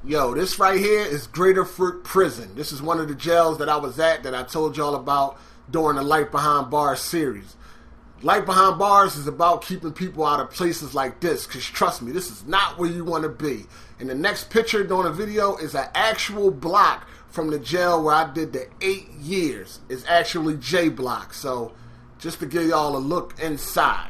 Yo, this right here is Greater Fruit Prison. This is one of the jails that I was at that I told y'all about during the Life Behind Bars series. Life Behind Bars is about keeping people out of places like this, because trust me, this is not where you want to be. And the next picture during the video is an actual block from the jail where I did the 8 years. It's actually J Block. So just to give y'all a look inside.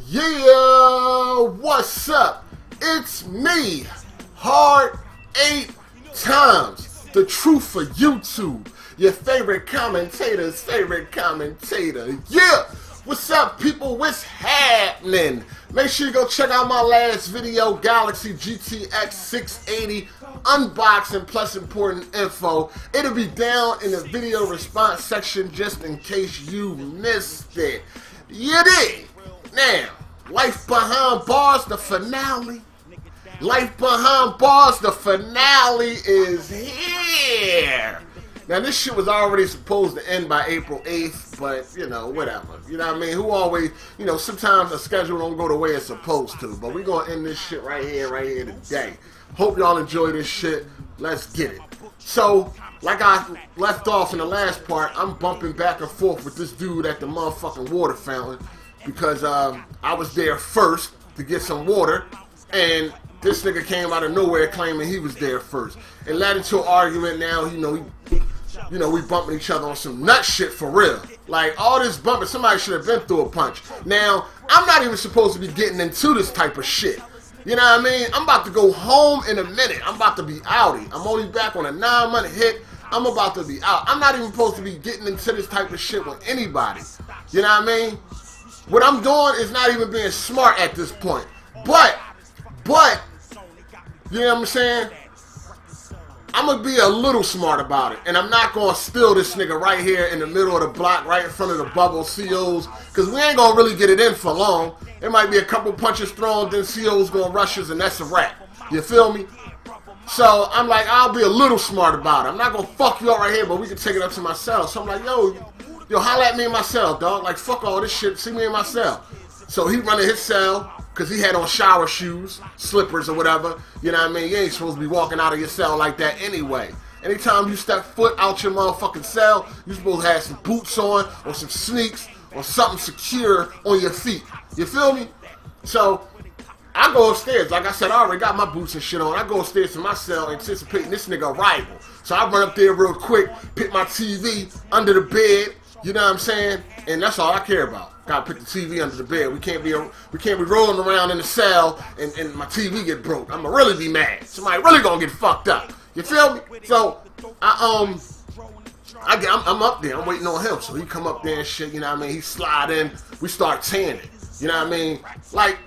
Yeah, what's up? It's me, Hard 8 Times, the truth for YouTube, your favorite commentator's favorite commentator. Yeah, what's up, people? What's happening? Make sure you go check out my last video, Galaxy GTX 680 unboxing plus important info. It'll be down in the video response section just in case you missed it. You dig? Now, Life Behind Bars, the finale. Life Behind Bars, the finale is here. Now, this shit was already supposed to end by April 8th, but, you know, whatever. You know what I mean? Who always, you know, sometimes a schedule don't go the way it's supposed to, but we're going to end this shit right here today. Hope y'all enjoy this shit. Let's get it. So, like I left off in the last part, I'm bumping back and forth with this dude at the motherfucking water fountain. Because I was there first to get some water, and this nigga came out of nowhere claiming he was there first. It led into an argument. Now, we bumping each other on some nut shit for real. Like, all this bumping, somebody should have been through a punch. Now, I'm not even supposed to be getting into this type of shit. You know what I mean? I'm about to go home in a minute. I'm about to be outie. I'm only back on a 9-month hit. I'm about to be out. I'm not even supposed to be getting into this type of shit with anybody. You know what I mean? What I'm doing is not even being smart at this point. But, you know what I'm saying? I'm going to be a little smart about it. And I'm not going to steal this nigga right here in the middle of the block, right in front of the bubble COs. Because we ain't going to really get it in for long. There might be a couple punches thrown, then COs going to rush us, and that's a wrap. You feel me? So, I'm like, I'll be a little smart about it. I'm not going to fuck you up right here, but we can take it up to my cell. So I'm like, yo, holla at me in my cell, dog. Like, fuck all this shit. See me in my cell. So he running his cell because he had on shower shoes, slippers or whatever. You know what I mean? You ain't supposed to be walking out of your cell like that anyway. Anytime you step foot out your motherfucking cell, you supposed to have some boots on or some sneaks or something secure on your feet. You feel me? So I go upstairs. Like I said, I already got my boots and shit on. I go upstairs to my cell anticipating this nigga arrival. So I run up there real quick, pick my TV under the bed. You know what I'm saying? And that's all I care about. Gotta put the TV under the bed. We can't be rolling around in the cell and my TV get broke. I'ma really be mad. Somebody really gonna get fucked up. You feel me? So I'm up there. I'm waiting on him. So he come up there and shit. You know what I mean? He slide in. We start tanning. You know what I mean? Like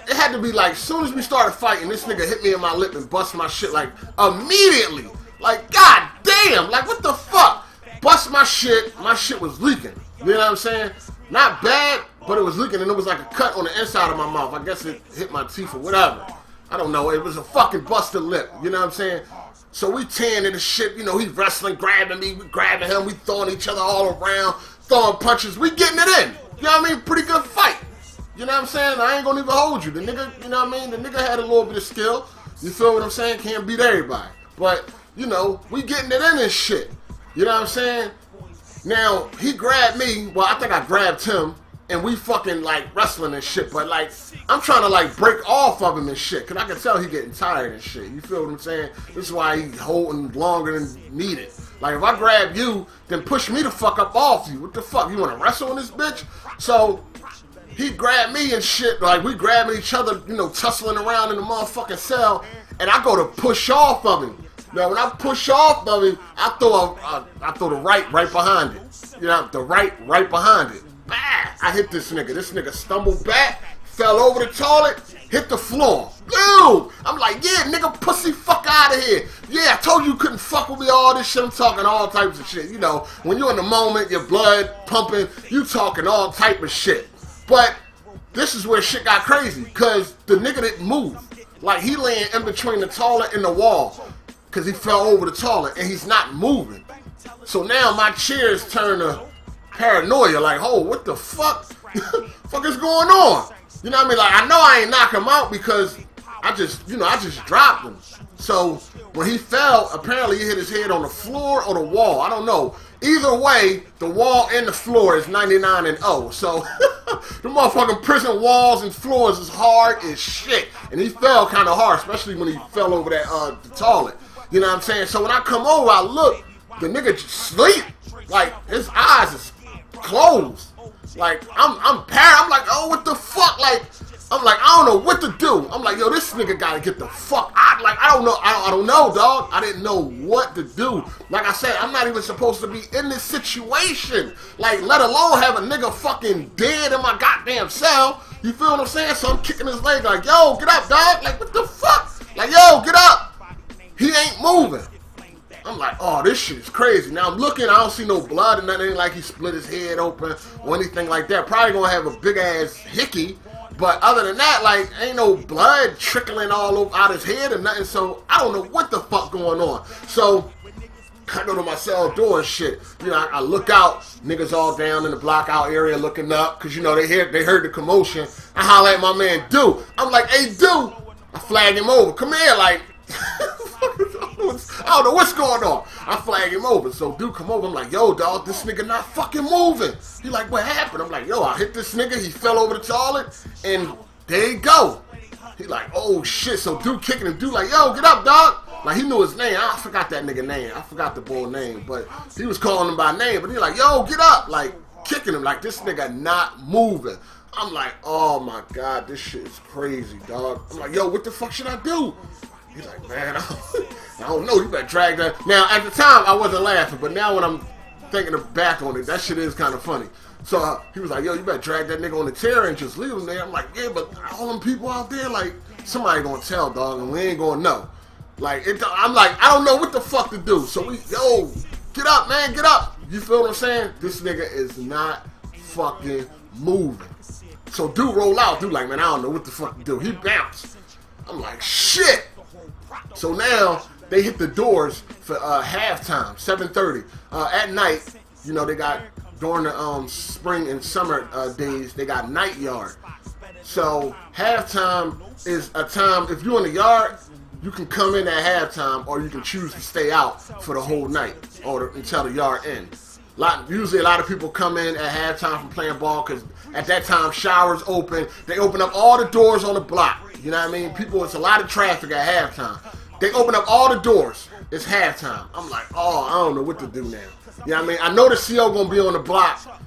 it had to be like as soon as we started fighting, this nigga hit me in my lip and bust my shit like immediately. Like god damn. Like what the fuck? Bust my shit was leaking. You know what I'm saying? Not bad, but it was leaking and it was like a cut on the inside of my mouth. I guess it hit my teeth or whatever. I don't know. It was a fucking busted lip. You know what I'm saying? So we tanning the shit. You know, he wrestling, grabbing me, we grabbing him, we throwing each other all around, throwing punches. We getting it in. You know what I mean? Pretty good fight. You know what I'm saying? I ain't gonna even hold you. The nigga, you know what I mean? The nigga had a little bit of skill. You feel what I'm saying? Can't beat everybody. But, you know, we getting it in and shit. You know what I'm saying? Now, he grabbed me, well, I think I grabbed him, and we fucking, like, wrestling and shit, but, like, I'm trying to, like, break off of him and shit, because I can tell he getting tired and shit, you feel what I'm saying? This is why he holding longer than needed. Like, if I grab you, then push me the fuck up off you. What the fuck, you want to wrestle in this bitch? So, he grabbed me and shit, like, we grabbing each other, you know, tussling around in the motherfucking cell, and I go to push off of him. Now, when I push off of him, I throw the right behind it. You know, the right behind it. Bah! I hit this nigga. This nigga stumbled back, fell over the toilet, hit the floor. Ew! I'm like, yeah, nigga, pussy, fuck out of here. Yeah, I told you couldn't fuck with me, all this shit. I'm talking all types of shit. You know, when you're in the moment, your blood pumping, you talking all type of shit. But this is where shit got crazy, because the nigga didn't move. Like, he laying in between the toilet and the wall. Because he fell over the toilet and he's not moving. So now my cheers turn to paranoia. Like, oh, what the fuck? Fuck is going on? You know what I mean? Like, I know I ain't knock him out because I just dropped him. So when he fell, apparently he hit his head on the floor or the wall. I don't know. Either way, the wall and the floor is 99 and 0. So the motherfucking prison walls and floors is hard as shit. And he fell kind of hard, especially when he fell over that the toilet. You know what I'm saying? So when I come over, I look, the nigga just sleep. Like, his eyes is closed. Like, I'm paranoid. I'm like, oh, what the fuck? Like, I'm like, I don't know what to do. I'm like, yo, this nigga gotta get the fuck out. Like, I don't know, dog. I didn't know what to do. Like I said, I'm not even supposed to be in this situation. Like, let alone have a nigga fucking dead in my goddamn cell. You feel what I'm saying? So I'm kicking his leg like, yo, get up, dog. Like, what the fuck? Like, yo, get up. He ain't moving. I'm like, oh, this shit is crazy. Now I'm looking, I don't see no blood or nothing like he split his head open or anything like that. Probably gonna have a big ass hickey. But other than that, like, ain't no blood trickling all over out his head or nothing. So I don't know what the fuck going on. So I go to my cell door and shit. You know, I look out, niggas all down in the block out area looking up, cause you know they heard the commotion. I holler at my man Du. I'm like, hey Du, I flag him over. Come here, like. I don't know what's going on. I flag him over. So dude come over. I'm like, yo, dog, this nigga not fucking moving. He like, what happened? I'm like, yo, I hit this nigga. He fell over the toilet. And there you go. He like, oh shit. So dude kicking him. Dude like, yo, get up, dog. Like, he knew his name. I forgot that nigga name. I forgot the boy name. But he was calling him by name. But he like, yo, get up. Like, kicking him. Like, this nigga not moving. I'm like, oh my God, this shit is crazy, dog. I'm like, yo, what the fuck should I do? He's like, man, I don't know. You better drag that. Now, at the time, I wasn't laughing, but now when I'm thinking back on it, that shit is kind of funny. So he was like, yo, you better drag that nigga on the chair and just leave him there. I'm like, yeah, but all them people out there, like, somebody gonna tell, dog, and we ain't gonna know. Like, I'm like, I don't know what the fuck to do. So yo, get up, man, get up. You feel what I'm saying? This nigga is not fucking moving. So dude roll out. Dude like, man, I don't know what the fuck to do. He bounced. I'm like, shit. So now they hit the doors for halftime, 7:30 at night. You know, they got during the spring and summer days, they got night yard. So halftime is a time, if you're in the yard, you can come in at halftime, or you can choose to stay out for the whole night or until the yard ends. Usually a lot of people come in at halftime from playing ball because at that time showers open. They open up all the doors on the block. You know what I mean? People, it's a lot of traffic at halftime. They open up all the doors. It's halftime. I'm like, oh, I don't know what to do now. You know what I mean? I know the CO gonna be on the block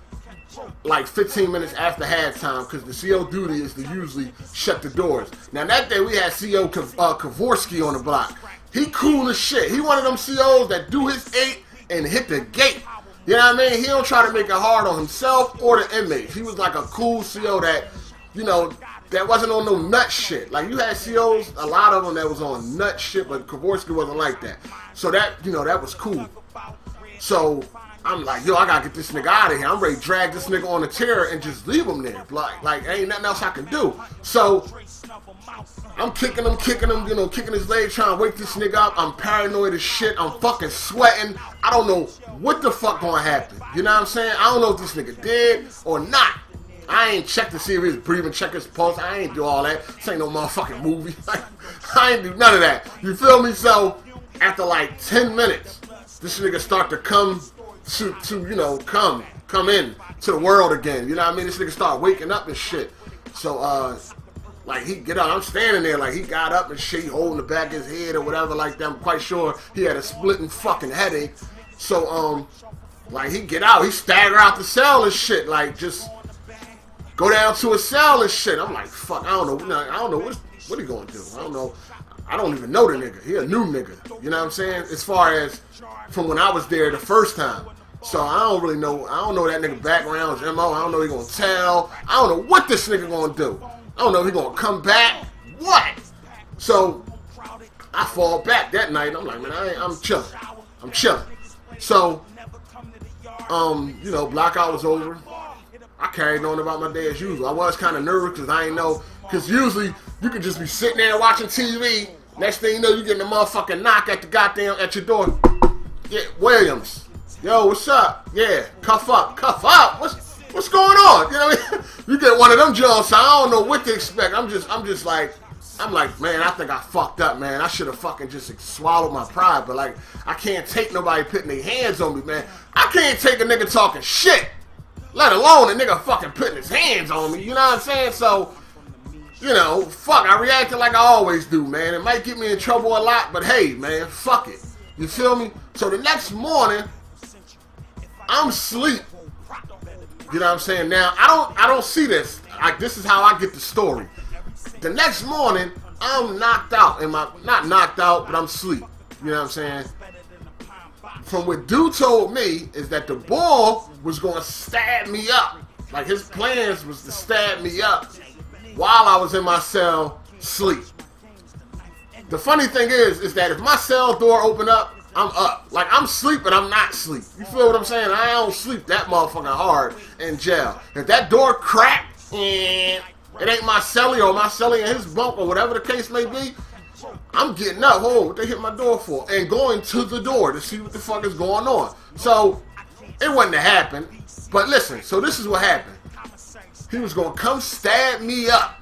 like 15 minutes after halftime because the CO duty is to usually shut the doors. Now that day we had CO Kavorsky on the block. He cool as shit. He one of them COs that do his 8 and hit the gate. You know what I mean? He don't try to make it hard on himself or the inmates. He was like a cool CO that, you know, that wasn't on no nut shit. Like, you had COs, a lot of them that was on nut shit, but Kavorsky wasn't like that. So that, you know, that was cool. So I'm like, yo, I gotta get this nigga out of here. I'm ready to drag this nigga on the chair and just leave him there. Like ain't nothing else I can do. So I'm kicking him, you know, kicking his leg, trying to wake this nigga up. I'm paranoid as shit. I'm fucking sweating. I don't know what the fuck gonna happen. You know what I'm saying? I don't know if this nigga dead or not. I ain't check to see if he's breathing, check his pulse. I ain't do all that. This ain't no motherfucking movie. I ain't do none of that. You feel me? So after like 10 minutes, this nigga start to come to you know, come in to the world again. You know what I mean? This nigga start waking up and shit. So like he get up, I'm standing there like he got up and shit, he holding the back of his head or whatever like that. I'm quite sure he had a splitting fucking headache. So like he get out, he stagger out the cell and shit, like just go down to a cell and shit. I'm like, fuck, I don't know what he gonna do. I don't know. I don't even know the nigga. He a new nigga. You know what I'm saying? As far as from when I was there the first time. So I don't really know. I don't know that nigga background, his MO. I don't know he gonna tell. I don't know what this nigga gonna do. I don't know if he gonna come back. What? So I fall back that night. I'm like, man, I'm chilling. I'm chilling. So you know, blackout was over. I carried on about my day as usual. I was kind of nervous because I ain't know. Because usually you could just be sitting there watching TV. Next thing you know, you getting a motherfucking knock at the goddamn at your door. Yeah, Williams. Yo, what's up? Yeah, cuff up. What's going on? You know what I mean? You get one of them jumps, I don't know what to expect. I'm like, man, I think I fucked up, man. I should have fucking just swallowed my pride, but like, I can't take nobody putting their hands on me, man. I can't take a nigga talking shit, let alone a nigga fucking putting his hands on me. You know what I'm saying? So, you know, fuck, I reacted like I always do, man. It might get me in trouble a lot, but hey, man, fuck it. You feel me? So the next morning, I'm asleep. You know what I'm saying? Now, I don't see this. This is how I get the story. The next morning, I'm knocked out. Not knocked out, but I'm asleep. You know what I'm saying? From what dude told me is that the boy was going to stab me up. Like, his plans was to stab me up while I was in my cell sleep. The funny thing is that if my cell door open up, I'm up. Like, I'm sleeping, I'm not sleep. You feel what I'm saying? I don't sleep that motherfucking hard in jail. If that door cracked, and it ain't my cellie or my cellie in his bunk or whatever the case may be, I'm getting up. Oh, what they hit my door for? And going to the door to see what the fuck is going on. So, it wasn't to happen. But listen, so this is what happened. He was going to come stab me up.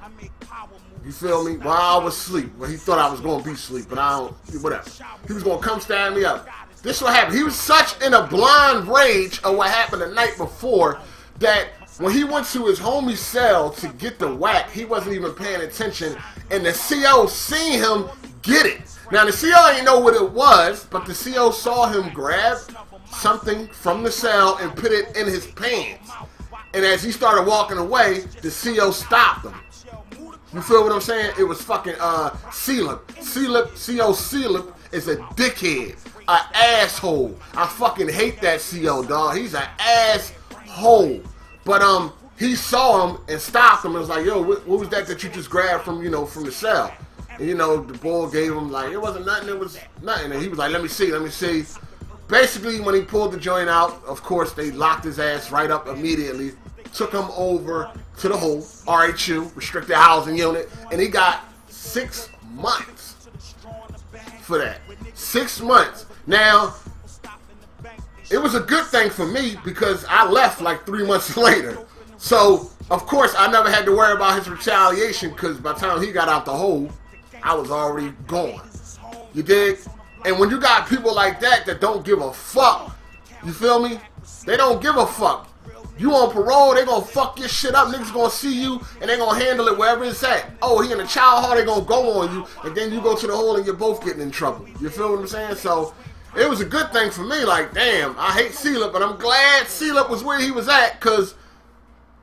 You feel me? While I was asleep. Well, he thought I was going to be asleep, but I don't, whatever. He was going to come stab me up. This is what happened. He was such in a blind rage of what happened the night before that when he went to his homie's cell to get the whack, he wasn't even paying attention, and the CO seen him get it. Now, the CO ain't know what it was, but the CO saw him grab something from the cell and put it in his pants. And as he started walking away, the CO stopped him. You feel what I'm saying? It was fucking Sealip. CO Sealip is a dickhead, an asshole. I fucking hate that CO, dog. He's an asshole. But he saw him and stopped him and was like, yo, what was that you just grabbed from, you know, from the cell? And you know, the boy gave him like, it wasn't nothing, it was nothing. And he was like, let me see. Basically, when he pulled the joint out, of course, they locked his ass right up immediately, took him over to the whole RHU, restricted housing unit, and he got 6 months for that. 6 months. Now, it was a good thing for me because I left like 3 months later. So, of course, I never had to worry about his retaliation because by the time he got out the hole, I was already gone. You dig? And when you got people like that don't give a fuck, you feel me? They don't give a fuck. You on parole, they gonna fuck your shit up. Niggas gonna see you and they gonna handle it wherever it's at. Oh, he in a child hall, they gonna go on you, and then you go to the hole and you're both getting in trouble. You feel what I'm saying? So it was a good thing for me. Like, damn, I hate Sealip, but I'm glad Sealip was where he was at, cause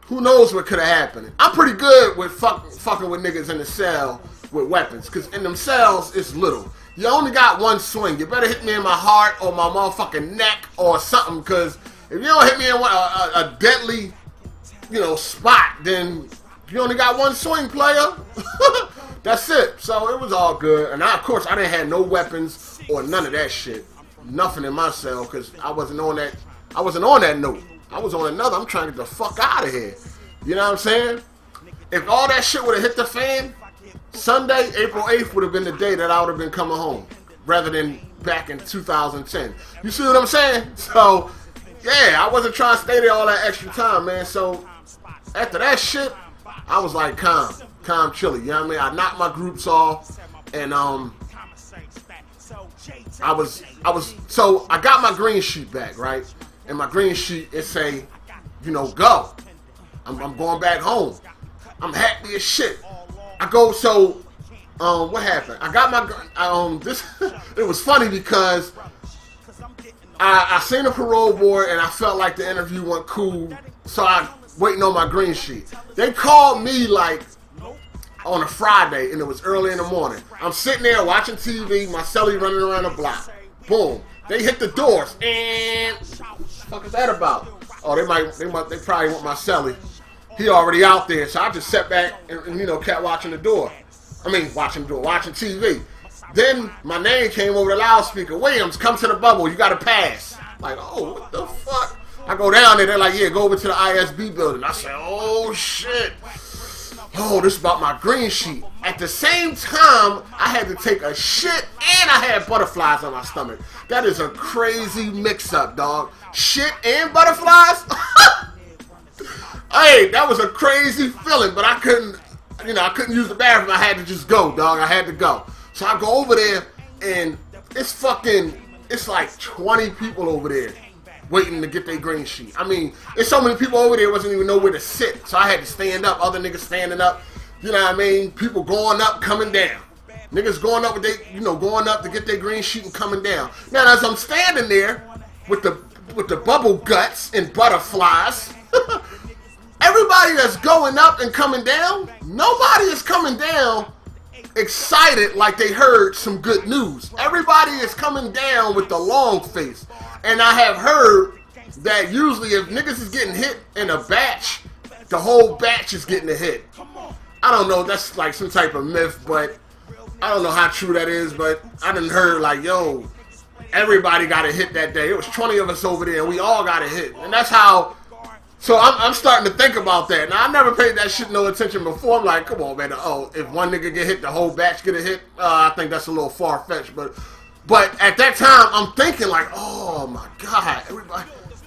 who knows what could have happened. I'm pretty good with fucking with niggas in the cell with weapons, cause in them cells it's little. You only got one swing. You better hit me in my heart or my motherfucking neck or something, cause if you don't hit me in a deadly, you know, spot, then you only got one swing, player. That's it. So it was all good. And of course, I didn't have no weapons or none of that shit. Nothing in my cell because I wasn't on that. I wasn't on that note. I was on another. I'm trying to get the fuck out of here. You know what I'm saying? If all that shit would have hit the fan, Sunday, April 8th would have been the day that I would have been coming home, rather than back in 2010. You see what I'm saying? So. Yeah, I wasn't trying to stay there all that extra time, man. So, after that shit, I was like calm, chilly. You know what I mean? I knocked my groups off, and so I got my green sheet back, right? And my green sheet, it say, you know, go. I'm going back home. I'm happy as shit. I go, so, what happened? I got my, it was funny because I seen the parole board and I felt like the interview went cool, so I waiting on my green sheet. They called me like on a Friday and it was early in the morning. I'm sitting there watching TV, my cellie running around the block. Boom. They hit the doors and what the fuck is that about? Oh, they probably want my cellie. He already out there, so I just sat back and you know, kept watching the door. Watching TV. Then my name came over the loudspeaker. Williams, come to the bubble. You got to pass. Like, oh, what the fuck? I go down there. They're like, yeah, go over to the ISB building. I said, oh, shit. oh, this is about my green sheet. At the same time, I had to take a shit and I had butterflies on my stomach. That is a crazy mix-up, dog. Shit and butterflies? Hey, that was a crazy feeling, but I couldn't use the bathroom. I had to just go, dog. I had to go. So I go over there, and it's like 20 people over there waiting to get their green sheet. I mean, there's so many people over there, wasn't even nowhere to sit. So I had to stand up, other niggas standing up. You know what I mean? People going up, coming down. Niggas going up going up to get their green sheet and coming down. Now, as I'm standing there with the bubble guts and butterflies, everybody that's going up and coming down, nobody is coming down excited like they heard some good news. Everybody is coming down with the long face. And I have heard that usually if niggas is getting hit in a batch, the whole batch is getting a hit. I don't know, that's like some type of myth, but I don't know how true that is, but I done heard like, yo, everybody got a hit that day. It was 20 of us over there and we all got a hit. And that's how. So I'm starting to think about that. Now, I never paid that shit no attention before. I'm like, come on, man. Oh, if one nigga get hit, the whole batch get a hit? I think that's a little far-fetched. But at that time, I'm thinking like, oh, my God.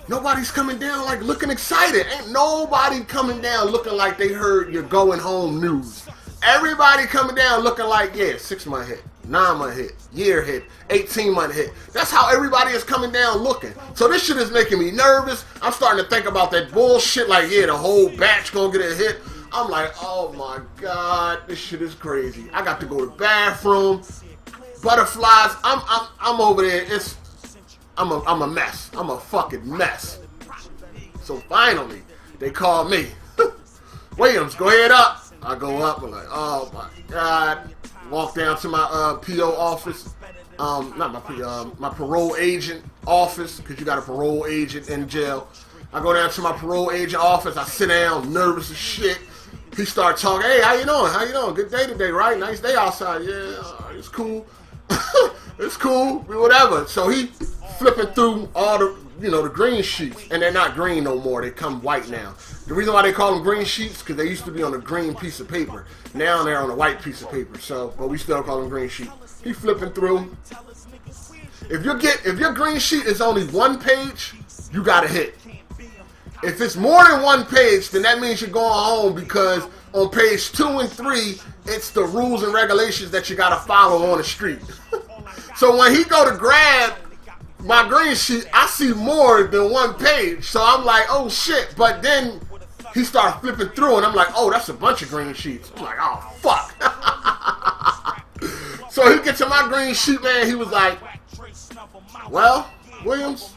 Nobody's coming down like looking excited. Ain't nobody coming down looking like they heard you're going home news. Everybody coming down looking like, yeah, 6-month hit, 9-month hit, year hit, 18-month hit. That's how everybody is coming down looking. So this shit is making me nervous. I'm starting to think about that bullshit like, yeah, the whole batch gonna get a hit. I'm like, oh my God, this shit is crazy. I got to go to the bathroom. Butterflies, I'm over there. I'm a mess. I'm a fucking mess. So finally, they call me. Williams, go ahead up. I go up, I'm like, oh my God. Walk down to my PO office. Not my PO, my parole agent office, because you got a parole agent in jail. I go down to my parole agent office. I sit down, nervous as shit. He starts talking, hey, how you doing? How you doing? Good day today, right? Nice day outside. Yeah, it's cool. It's cool, whatever. So he flipping through all the, the green sheets. And they're not green no more. They come white now. The reason why they call them green sheets, because they used to be on a green piece of paper. Now they're on a white piece of paper. So, but we still call them green sheets. He flipping through. If your green sheet is only one page, you got a hit. If it's more than one page, then that means you're going home, because on page 2 and 3, it's the rules and regulations that you got to follow on the street. So when he go to grab my green sheet, I see more than one page. So I'm like, oh shit. But then he started flipping through and I'm like, oh, that's a bunch of green sheets. I'm like, oh, fuck. So he gets to my green sheet, man. He was like, well, Williams,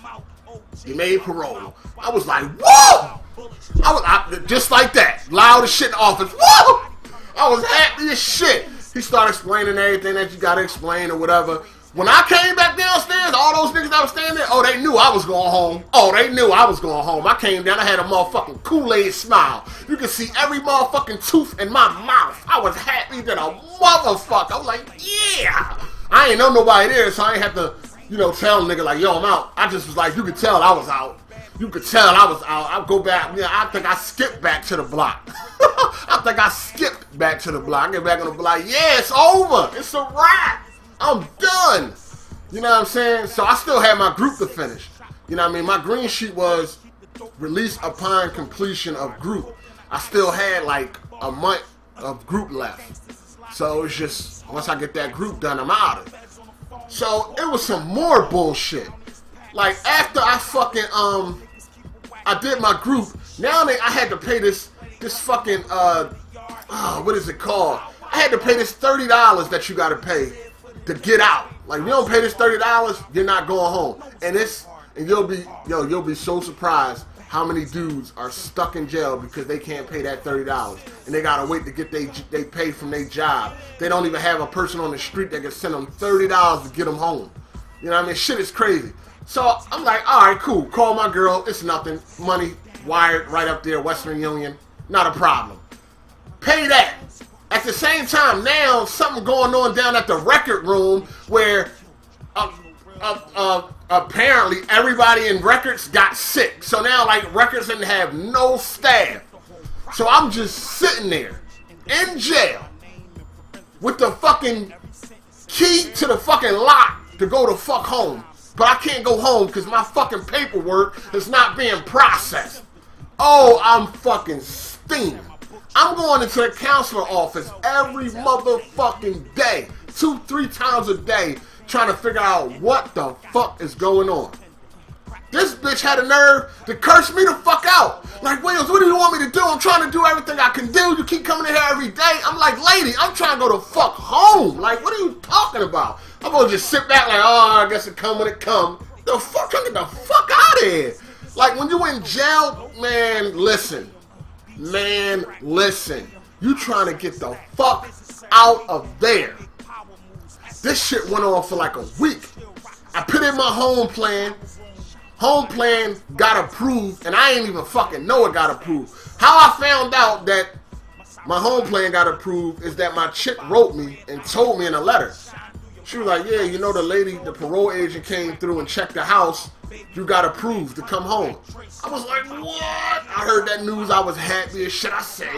you made parole. I was like, whoa! Just like that. Loud as shit in the office. Whoa! I was happy as shit. He started explaining everything that you got to explain or whatever. When I came back downstairs, all those niggas that was standing there, oh, they knew I was going home. Oh, they knew I was going home. I came down, I had a motherfucking Kool-Aid smile. You can see every motherfucking tooth in my mouth. I was happy than a motherfucker. I was like, yeah. I ain't know nobody there, so I ain't have to, tell a nigga like, yo, I'm out. I just was like, you could tell I was out. You could tell I was out. I'll go back. I think I skipped back to the block. I get back on the block. Yeah, it's over. It's a wrap. I'm done. You know what I'm saying? So I still had my group to finish. You know what I mean? My green sheet was released upon completion of group. I still had like a month of group left. So it's just, once I get that group done, I'm out of it. So it was some more bullshit. Like after I fucking, I did my group, now I had to pay this fucking, what is it called? I had to pay this $30 that you gotta pay to get out. Like, you don't pay this $30, you're not going home. And you'll be so surprised how many dudes are stuck in jail because they can't pay that $30. And they gotta wait to get they pay from their job. They don't even have a person on the street that can send them $30 to get them home. You know what I mean? Shit is crazy. So I'm like, all right, cool. Call my girl. It's nothing. Money wired right up there, Western Union. Not a problem. Pay that. At the same time, now something going on down at the record room where apparently everybody in records got sick. So now, like, records didn't have no staff. So I'm just sitting there in jail with the fucking key to the fucking lock to go to fuck home. But I can't go home because my fucking paperwork is not being processed. Oh, I'm fucking steaming. I'm going into the counselor office every motherfucking day, 2-3 times a day, trying to figure out what the fuck is going on. This bitch had a nerve to curse me the fuck out. Like, Williams, what do you want me to do? I'm trying to do everything I can do. You keep coming in here every day. I'm like, lady, I'm trying to go to fuck home. Like, what are you talking about? I'm gonna just sit back like, oh, I guess it come when it come. The fuck, trying to get the fuck out of here. Like, when you in jail, man, listen. Man, listen. You trying to get the fuck out of there. This shit went on for like a week. I put in my home plan. Home plan got approved, and I ain't even fucking know it got approved. How I found out that my home plan got approved is that my chick wrote me and told me in a letter. She was like, yeah, you know, the lady, the parole agent came through and checked the house. You got approved to come home. I was like, what? I heard that news. I was happy as shit. I said,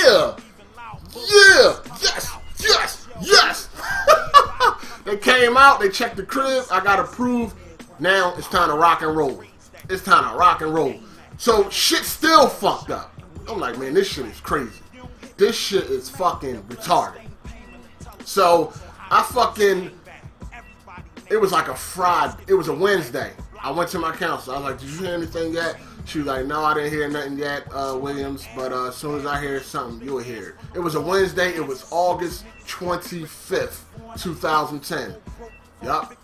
yeah, yeah, yes, yes, yes. They came out. They checked the crib. I got approved. Now it's time to rock and roll. It's time to rock and roll. So shit still fucked up. I'm like, man, this shit is crazy. This shit is fucking retarded. So I fucking, it was like a Friday. It was a Wednesday. I went to my counselor. I was like, did you hear anything yet? She was like, no, I didn't hear nothing yet, Williams. But as soon as I hear something, you'll hear it. It was a Wednesday. It was August 25th, 2010. Yup.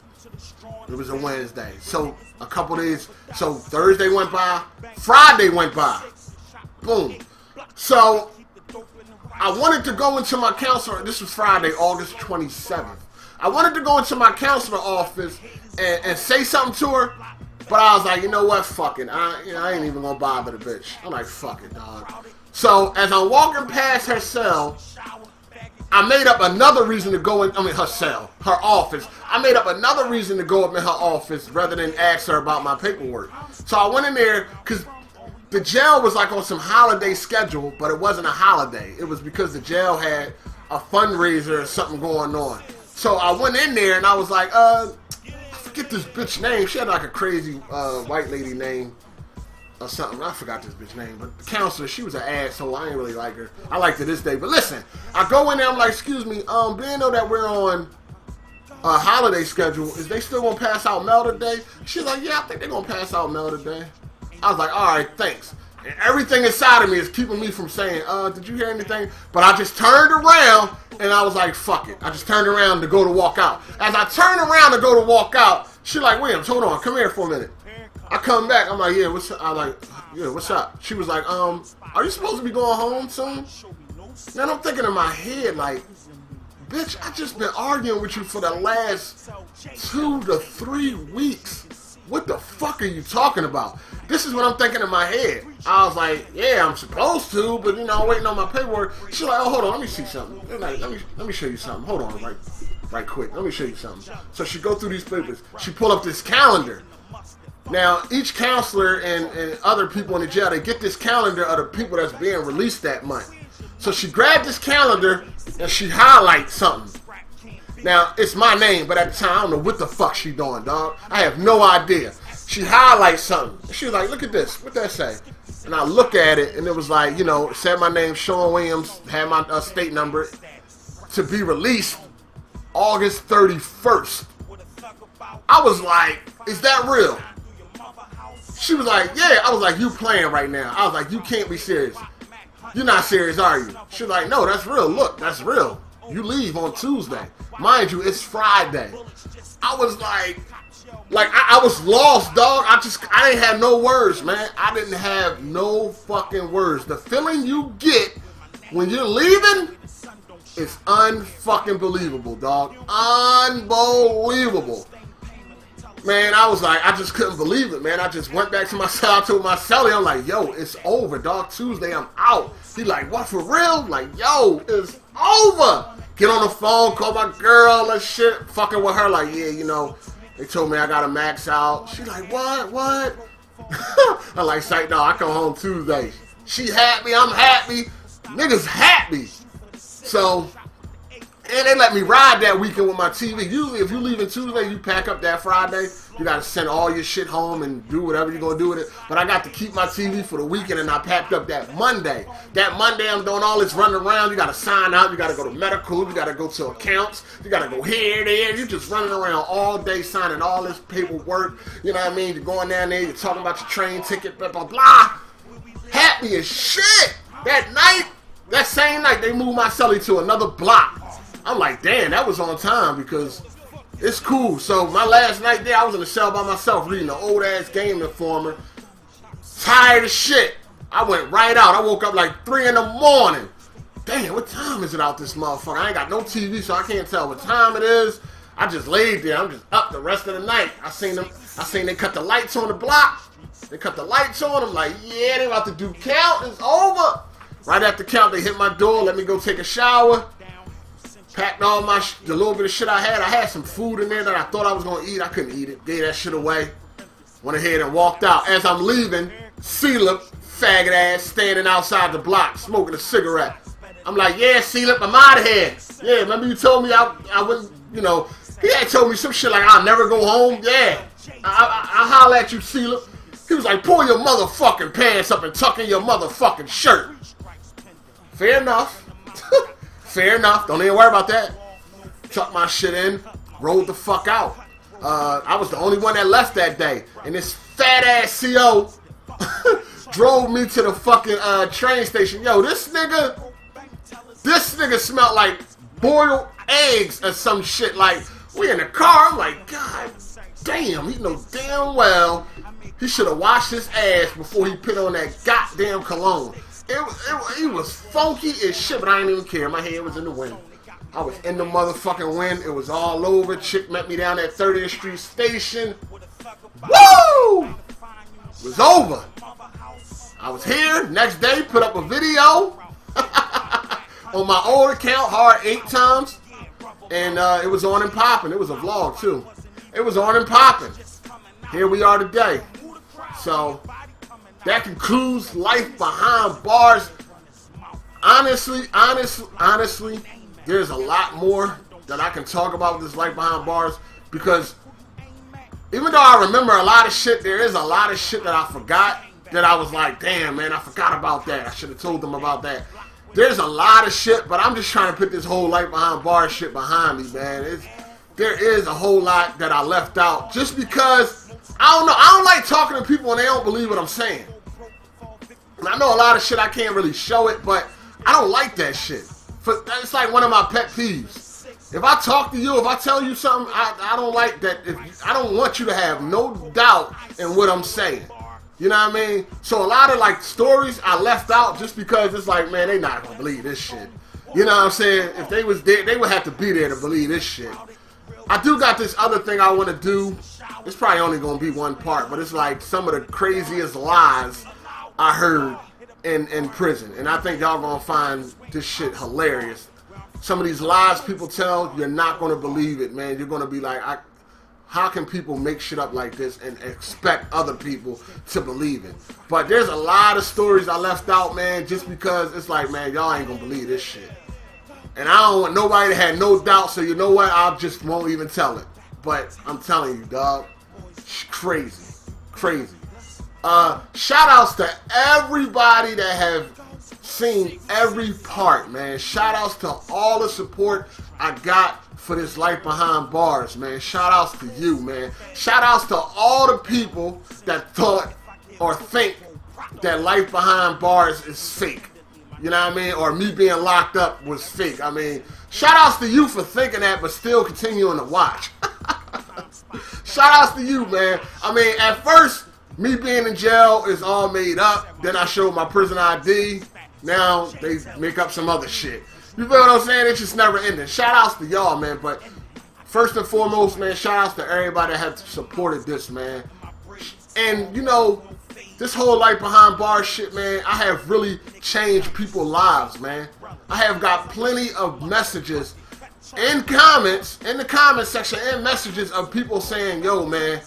It was a Wednesday. So a couple days. So Thursday went by. Friday went by. Boom. So I wanted to go into my counselor. This was Friday, August 27th. I wanted to go into my counselor office and say something to her. But I was like, you know what? Fuck it. I ain't even going to bother the bitch. I'm like, fuck it, dog. So as I'm walking past her cell, I made up another reason to go in, her cell, her office. I made up another reason to go up in her office rather than ask her about my paperwork. So I went in there because the jail was like on some holiday schedule, but it wasn't a holiday. It was because the jail had a fundraiser or something going on. So I went in there and I was like, I forget this bitch name. She had like a crazy white lady name or something. I forgot this bitch name, but the counselor, she was an asshole. I ain't really like her. I like her this day. But listen, I go in there, I'm like, excuse me, being though that we're on a holiday schedule, is they still gonna pass out mail today? She's like, yeah, I think they're gonna pass out mail today. I was like, all right, thanks. And everything inside of me is keeping me from saying, did you hear anything? But I just turned around and I was like, fuck it. I just turned around to go to walk out. As I turned around to go to walk out, she like, Williams, hold on, come here for a minute. I come back, I'm like, yeah, what's up? I like, yeah, what's up? She was like, are you supposed to be going home soon? Then I'm thinking in my head, like, bitch, I just been arguing with you for the last 2 to 3 weeks. What the fuck are you talking about? This is what I'm thinking in my head. I was like, yeah, I'm supposed to, but you know, I'm waiting on my paperwork. She's like, oh, hold on, let me see something. Like, let me show you something. Hold on, right quick. Let me show you something. So she go through these papers. She pull up this calendar. Now, each counselor and other people in the jail, they get this calendar of the people that's being released that month. So she grabbed this calendar and she highlights something. Now, it's my name, but at the time, I don't know what the fuck she doing, dog. I have no idea. She highlights something. She was like, look at this. What that say? And I look at it, and it was like, you know, it said my name, Sean Williams, had my state number, to be released August 31st. I was like, is that real? She was like, yeah. I was like, you playing right now. I was like, you can't be serious. You're not serious, are you? She was like, no, that's real. Look, that's real. You leave on Tuesday. Mind you, it's Friday. I was like I was lost, dog. I didn't have no words, man. I didn't have no fucking words. The feeling you get when you're leaving is unfucking believable, dog. Unbelievable. Man, I was like, I just couldn't believe it, man. I just went back to my cell. I told my cellie, I'm like, yo, it's over, dog. Tuesday, I'm out. He like, what, for real? I'm like, yo, it's over. Get on the phone, call my girl and shit. Fucking with her, like, yeah, you know, they told me I gotta max out. She like, what? I'm like, psych, no, I come home Tuesday. She happy, I'm happy. Niggas happy. So, and they let me ride that weekend with my TV. Usually, if you leaving Tuesday, you pack up that Friday. You got to send all your shit home and do whatever you're going to do with it. But I got to keep my TV for the weekend, and I packed up that Monday. That Monday, I'm doing all this running around. You got to sign out. You got to go to medical. You got to go to accounts. You got to go here, there. You're just running around all day signing all this paperwork. You know what I mean? You're going down there. You're talking about your train ticket, blah, blah, blah. Happy as shit. That night, that same night, they moved my celly to another block. I'm like, damn, that was on time because it's cool. So my last night there, I was in the cell by myself reading an old-ass Game Informer. Tired as shit. I went right out. I woke up like 3 in the morning. Damn, what time is it out this motherfucker? I ain't got no TV, so I can't tell what time it is. I just laid there. I'm just up the rest of the night. I seen they cut the lights on the block. They cut the lights on. I'm like, yeah, they about to do count. It's over. Right after count, they hit my door. Let me go take a shower. Packed all the little bit of shit I had. I had some food in there that I thought I was going to eat. I couldn't eat it. Gave that shit away. Went ahead and walked out. As I'm leaving, C-Lip, faggot ass, standing outside the block, smoking a cigarette. I'm like, yeah, C-Lip, I'm out of here. Yeah, remember you told me I wouldn't, you know, he had told me some shit like, I'll never go home. Yeah, I'll holler at you, C-Lip. He was like, pull your motherfucking pants up and tuck in your motherfucking shirt. Fair enough. Fair enough. Don't even worry about that. Tucked my shit in. Rolled the fuck out. I was the only one that left that day. And this fat ass CO drove me to the fucking train station. Yo, this nigga smelled like boiled eggs or some shit. Like, we in the car. I'm like, God damn. He knows damn well he should have washed his ass before he put on that goddamn cologne. It was funky as shit, but I didn't even care. My head was in the wind. I was in the motherfucking wind. It was all over. Chick met me down at 30th Street Station. Woo! It was over. I was here. Next day, put up a video on my old account, hard 8 times. And it was on and popping. It was a vlog, too. It was on and popping. Here we are today. So that concludes Life Behind Bars. Honestly, there's a lot more that I can talk about with this Life Behind Bars, because even though I remember a lot of shit, there is a lot of shit that I forgot that I was like, damn, man, I forgot about that. I should have told them about that. There's a lot of shit, but I'm just trying to put this whole Life Behind Bars shit behind me, man. There is a whole lot that I left out just because, I don't know, I don't like talking to people and they don't believe what I'm saying. And I know a lot of shit I can't really show it, but I don't like that shit. It's like one of my pet peeves. If I talk to you, if I tell you something, I don't like that. I don't want you to have no doubt in what I'm saying. You know what I mean? So a lot of like stories I left out just because it's like, man, they not gonna believe this shit. You know what I'm saying? If they was there, they would have to be there to believe this shit. I do got this other thing I want to do. It's probably only gonna be one part, but it's like some of the craziest lies I heard in prison, and I think y'all gonna find this shit hilarious. Some of these lies people tell, you're not gonna believe it, man. You're gonna be like, how can people make shit up like this and expect other people to believe it? But there's a lot of stories I left out, man, just because it's like, man, y'all ain't gonna believe this shit. And I don't want nobody to have no doubt, so you know what? I just won't even tell it. But I'm telling you, dog, it's crazy. Crazy. Shout outs to everybody that have seen every part, man. Shout outs to all the support I got for this Life Behind Bars, man. Shout outs to you, man. Shout outs to all the people that thought or think that Life Behind Bars is fake. You know what I mean? Or me being locked up was fake. I mean, shout outs to you for thinking that but still continuing to watch. Shout outs to you, man. I mean, at first, me being in jail is all made up. Then I showed my prison ID. Now they make up some other shit. You feel what I'm saying? It's just never ending. Shout outs to y'all, man. But first and foremost, man, shout outs to everybody that has supported this, man. And, you know, this whole Life Behind Bars shit, man, I have really changed people's lives, man. I have got plenty of messages in comments, in the comment section, and messages of people saying, yo, man,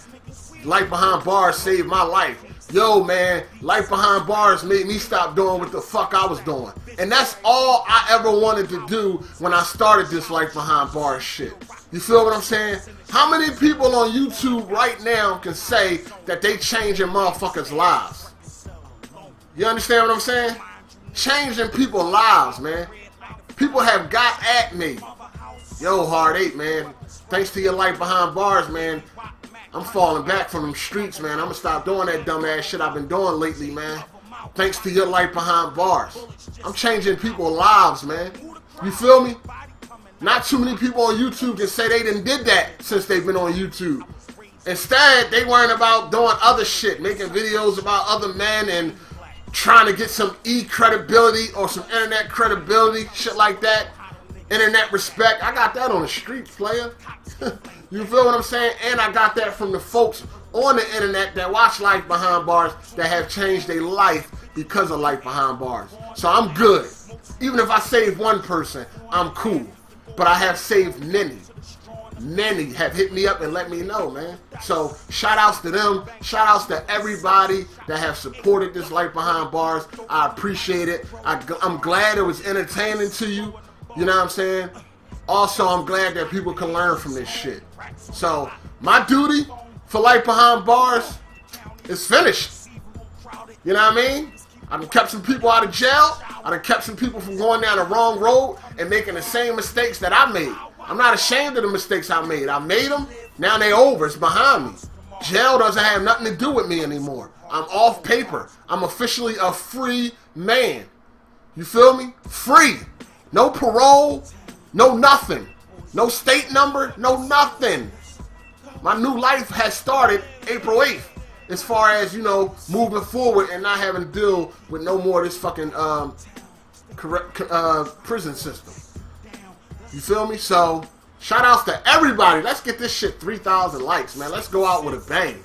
Life Behind Bars saved my life. yo, man, life behind bars made me stop doing what the fuck I was doing. And that's all I ever wanted to do when I started this life behind bars shit. You feel what I'm saying? How many people on YouTube right now can say that they changing motherfuckers' lives? You understand what I'm saying? Changing people's lives, man. People have got at me. Yo, Hard 8, man. Thanks to your life behind bars, man. I'm falling back from them streets, man. I'm gonna stop doing that dumbass shit I've been doing lately, man. Thanks to your life behind bars. I'm changing people's lives, man. You feel me? Not too many people on YouTube can say they done did that since they've been on YouTube. Instead, they worrying about doing other shit, making videos about other men and trying to get some credibility or some internet credibility, shit like that. Internet respect. I got that on the street, player. You feel what I'm saying? And I got that from the folks on the internet that watch Life Behind Bars that have changed their life because of Life Behind Bars. So I'm good. Even if I save one person, I'm cool. But I have saved many. Many have hit me up and let me know, man. So shout outs to them. Shout outs to everybody that have supported this Life Behind Bars. I appreciate it. I'm glad it was entertaining to you. You know what I'm saying? Also, I'm glad that people can learn from this shit. So my duty for Life Behind Bars is finished. You know what I mean? I done kept some people out of jail. I done kept some people from going down the wrong road and making the same mistakes that I made. I'm not ashamed of the mistakes I made. I made them. Now they over. It's behind me. Jail doesn't have nothing to do with me anymore. I'm off paper. I'm officially a free man. You feel me? Free. No parole. No nothing. No state number. No nothing. My new life has started April 8th. As far as, you know, moving forward and not having to deal with no more of this fucking prison system. You feel me? So, shout outs to everybody. Let's get this shit 3,000 likes, man. Let's go out with a bang.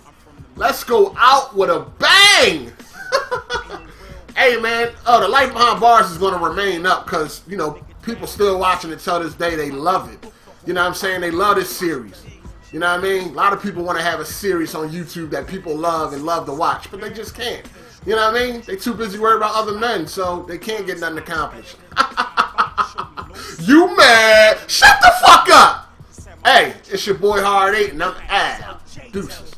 Let's go out with a bang. Hey, man. The Life Behind Bars is going to remain up because, you know, people still watching it till this day. They love it. You know what I'm saying? They love this series. You know what I mean? A lot of people want to have a series on YouTube that people love and love to watch, but they just can't. You know what I mean? They too busy worried about other men, so they can't get nothing accomplished. You mad? Shut the fuck up! Hey, it's your boy Hard 8, and I'm out. Deuces.